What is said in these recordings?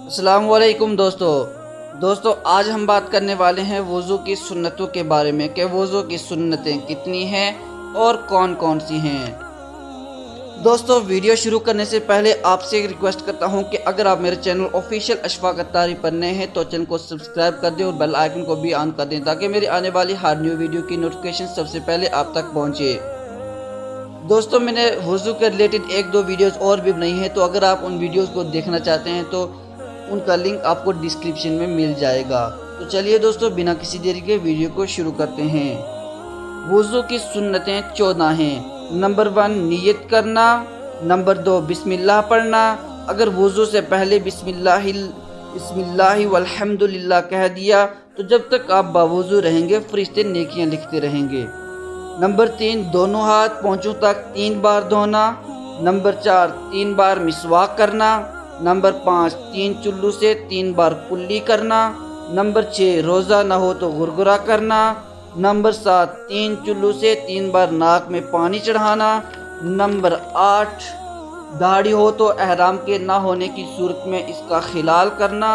अस्सलाम वालेकुम दोस्तों आज हम बात करने वाले हैं वज़ू की सुन्नतों के बारे में कि वज़ू की सुन्नतें कितनी हैं और कौन कौन सी हैं। दोस्तों वीडियो शुरू करने से पहले आपसे एक रिक्वेस्ट करता हूं कि अगर आप मेरे चैनल ऑफिशियल अशफाक अत्तारी पर नए हैं तो चैनल को सब्सक्राइब कर दें और बेल आइकन को भी ऑन कर दें ताकि मेरी आने वाली हर न्यू वीडियो की नोटिफिकेशन सबसे पहले आप तक पहुंचे। दोस्तों मैंने वज़ू के रिलेटेड एक दो वीडियोस और भी बनाई हैं, तो अगर आप उन वीडियोस को देखना चाहते हैं तो उनका लिंक आपको डिस्क्रिप्शन में मिल जाएगा। तो चलिए दोस्तों बिना किसी देरी के वीडियो को शुरू करते हैं। वज़ू की सुन्नतें 14 हैं। नंबर 1 नियत करना। नंबर 2 बिस्मिल्लाह पढ़ना। अगर वज़ू से पहले बिस्मिल्लाह वल्हम्दुलिल्लाह कह दिया तो जब तक आप बावज़ू रहेंगे फरिश्ते नेकियां लिखते रहेंगे। नंबर 3 दोनों हाथ पहुँचों तक 3 बार धोना। नंबर 4 3 बार मिसवाक करना। नंबर 5 3 चुल्लू से 3 बार कुल्ली करना। नंबर 6 रोज़ा ना हो तो गुरगुरा करना। नंबर 7 3 चुल्लू से 3 बार नाक में पानी चढ़ाना। नंबर 8 दाढ़ी हो तो एहराम के ना होने की सूरत में इसका खिलाल करना।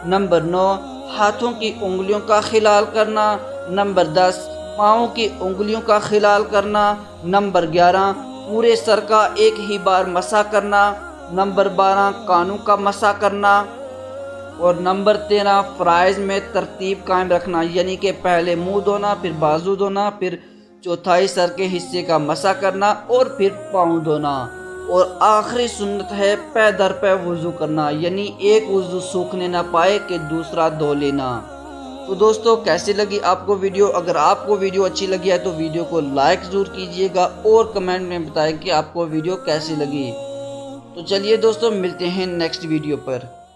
नंबर 9 हाथों की उंगलियों का खिलाल करना। नंबर 10 पाँव की उंगलियों का खिलाल करना। नंबर 11 पूरे सर का एक ही बार मसा करना। नंबर 12 कानों का मसा करना। और नंबर 13 फ़राइज़ में तरतीब कायम रखना, यानी कि पहले मुंह धोना, फिर बाजू धोना, फिर चौथाई सर के हिस्से का मसा करना और फिर पाँव धोना। और आखिरी सुन्नत है पै दर पै वज़ू करना, यानी एक वज़ू सूखने ना पाए कि दूसरा धो लेना। तो दोस्तों कैसी लगी आपको वीडियो? अगर आपको वीडियो अच्छी लगी है तो वीडियो को लाइक ज़रूर कीजिएगा और कमेंट में बताएं कि आपको वीडियो कैसी लगी। तो चलिए दोस्तों मिलते हैं नेक्स्ट वीडियो पर।